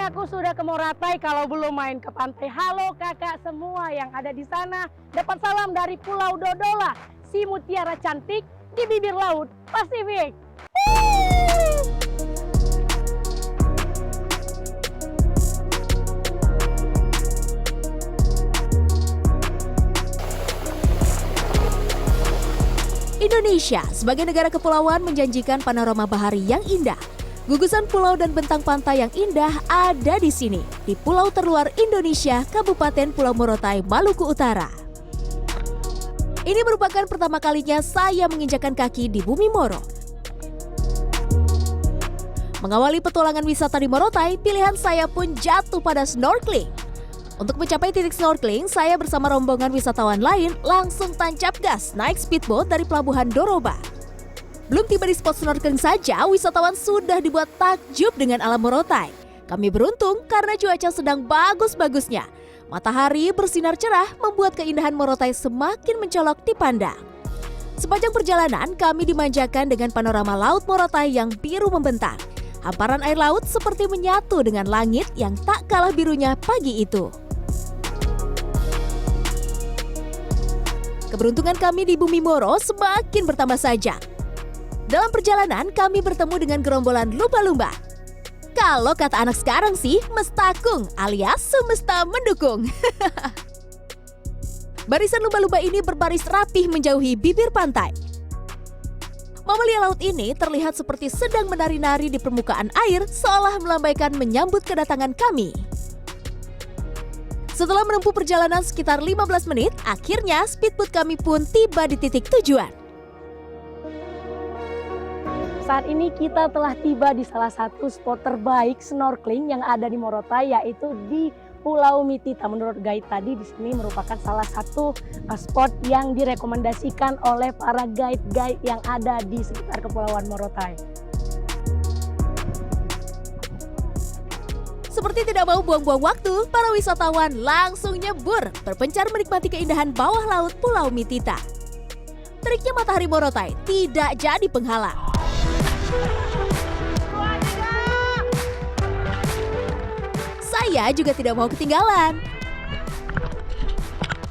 aku sudah ke Morotai. Kalau belum main ke pantai, halo kakak semua yang ada di sana. Dapat salam dari Pulau Dodola, si mutiara cantik di bibir laut Pasifik. Indonesia sebagai negara kepulauan menjanjikan panorama bahari yang indah. Gugusan pulau dan bentang pantai yang indah ada di sini, di pulau terluar Indonesia, Kabupaten Pulau Morotai, Maluku Utara. Ini merupakan pertama kalinya saya menginjakan kaki di bumi Moro. Mengawali petualangan wisata di Morotai, pilihan saya pun jatuh pada snorkeling. Untuk mencapai titik snorkeling, saya bersama rombongan wisatawan lain langsung tancap gas naik speedboat dari Pelabuhan Doroba. Belum tiba di spot snorkeling saja, wisatawan sudah dibuat takjub dengan alam Morotai. Kami beruntung karena cuaca sedang bagus-bagusnya. Matahari bersinar cerah membuat keindahan Morotai semakin mencolok dipandang. Sepanjang perjalanan, kami dimanjakan dengan panorama laut Morotai yang biru membentang. Hamparan air laut seperti menyatu dengan langit yang tak kalah birunya pagi itu. Keberuntungan kami di bumi Moro semakin bertambah saja. Dalam perjalanan kami bertemu dengan gerombolan lumba-lumba. Kalau kata anak sekarang sih, mestakung alias semesta mendukung. Barisan lumba-lumba ini berbaris rapih menjauhi bibir pantai. Mamalia laut ini terlihat seperti sedang menari-nari di permukaan air seolah melambaikan menyambut kedatangan kami. Setelah menempuh perjalanan sekitar 15 menit, akhirnya speedboat kami pun tiba di titik tujuan. Saat ini kita telah tiba di salah satu spot terbaik snorkeling yang ada di Morotai, yaitu di Pulau Mitita. Menurut guide tadi, di sini merupakan salah satu spot yang direkomendasikan oleh para guide-guide yang ada di sekitar Kepulauan Morotai. Seperti tidak mau buang-buang waktu, para wisatawan langsung nyebur berpencar menikmati keindahan bawah laut Pulau Mitita. Teriknya matahari Morotai tidak jadi penghalang. Saya juga tidak mau ketinggalan.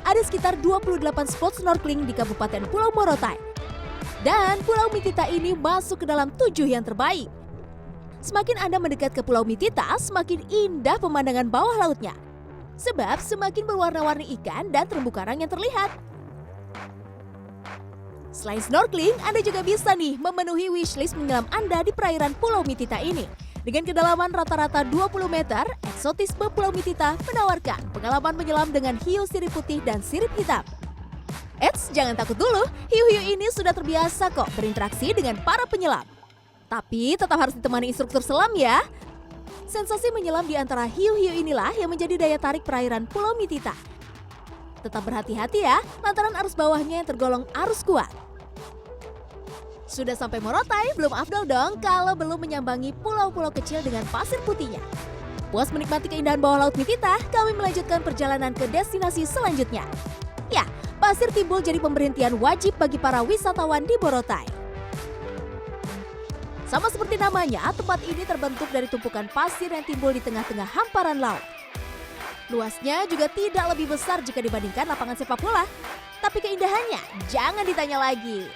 Ada sekitar 28 spot snorkeling di Kabupaten Pulau Morotai. Dan Pulau Mitita ini masuk ke dalam 7 yang terbaik. Semakin Anda mendekat ke Pulau Mitita, semakin indah pemandangan bawah lautnya. Sebab semakin berwarna-warni ikan dan terumbu karang yang terlihat. Selain snorkeling, Anda juga bisa nih memenuhi wishlist menyelam Anda di perairan Pulau Mitita ini. Dengan kedalaman rata-rata 20 meter, eksotisme Pulau Mitita menawarkan pengalaman menyelam dengan hiu sirip putih dan sirip hitam. Eits, jangan takut dulu, hiu-hiu ini sudah terbiasa kok berinteraksi dengan para penyelam. Tapi tetap harus ditemani instruktur selam ya. Sensasi menyelam di antara hiu-hiu inilah yang menjadi daya tarik perairan Pulau Mitita. Tetap berhati-hati ya, lantaran arus bawahnya yang tergolong arus kuat. Sudah sampai Morotai, belum afdol dong kalau belum menyambangi pulau-pulau kecil dengan pasir putihnya. Puas menikmati keindahan bawah laut Mitita, kami melanjutkan perjalanan ke destinasi selanjutnya. Ya, pasir timbul jadi pemberhentian wajib bagi para wisatawan di Morotai. Sama seperti namanya, tempat ini terbentuk dari tumpukan pasir yang timbul di tengah-tengah hamparan laut. Luasnya juga tidak lebih besar jika dibandingkan lapangan sepak bola. Tapi keindahannya jangan ditanya lagi.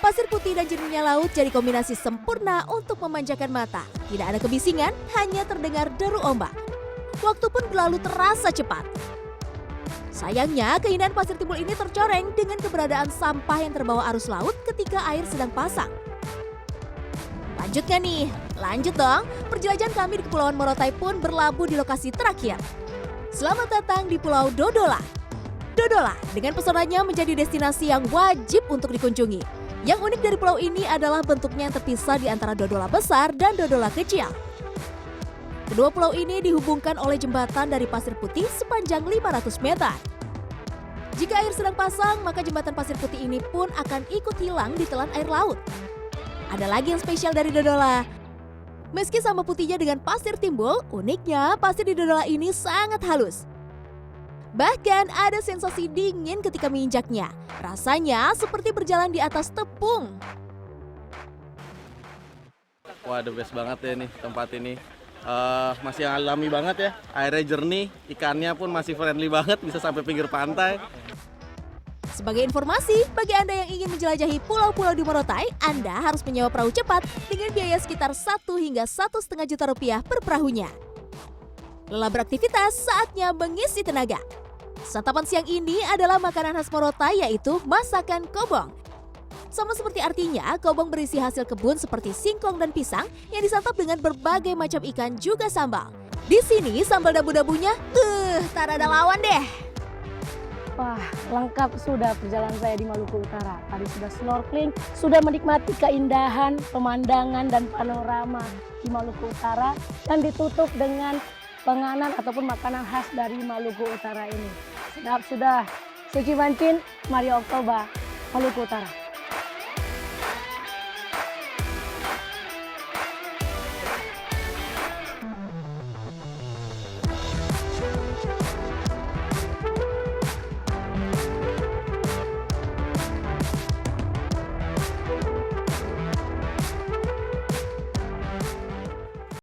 Pasir putih dan jernihnya laut jadi kombinasi sempurna untuk memanjakan mata. Tidak ada kebisingan, hanya terdengar deru ombak. Waktu pun berlalu terasa cepat. Sayangnya, keindahan pasir timbul ini tercoreng dengan keberadaan sampah yang terbawa arus laut ketika air sedang pasang. Lanjut gak nih? Lanjut dong. Perjalanan kami di Kepulauan Morotai pun berlabuh di lokasi terakhir. Selamat datang di Pulau Dodola. Dodola dengan pesonanya menjadi destinasi yang wajib untuk dikunjungi. Yang unik dari pulau ini adalah bentuknya yang terpisah di antara Dodola besar dan Dodola kecil. Kedua pulau ini dihubungkan oleh jembatan dari pasir putih sepanjang 500 meter. Jika air sedang pasang, maka jembatan pasir putih ini pun akan ikut hilang di telan air laut. Ada lagi yang spesial dari Dodola. Meski sama putihnya dengan pasir timbul, uniknya pasir di Dodola ini sangat halus. Bahkan ada sensasi dingin ketika menginjaknya. Rasanya seperti berjalan di atas tepung. Wah, the best banget ya nih tempat ini. Masih alami banget ya, airnya jernih, ikannya pun masih friendly banget, bisa sampai pinggir pantai. Sebagai informasi, bagi Anda yang ingin menjelajahi pulau-pulau di Morotai, Anda harus menyewa perahu cepat dengan biaya sekitar 1 hingga 1,5 juta rupiah per perahunya. Lelah beraktivitas, saatnya mengisi tenaga. Santapan siang ini adalah makanan khas Morotai, yaitu masakan kobong. Sama seperti artinya, kobong berisi hasil kebun seperti singkong dan pisang yang disantap dengan berbagai macam ikan juga sambal. Di sini sambal dabu-dabunya, tak ada lawan deh. Wah, lengkap sudah perjalanan saya di Maluku Utara. Tadi sudah snorkeling, sudah menikmati keindahan, pemandangan dan panorama di Maluku Utara, dan ditutup dengan penganan ataupun makanan khas dari Maluku Utara ini. Sedap sudah. Suci Mancin, Mario Oktober, Maluku Utara.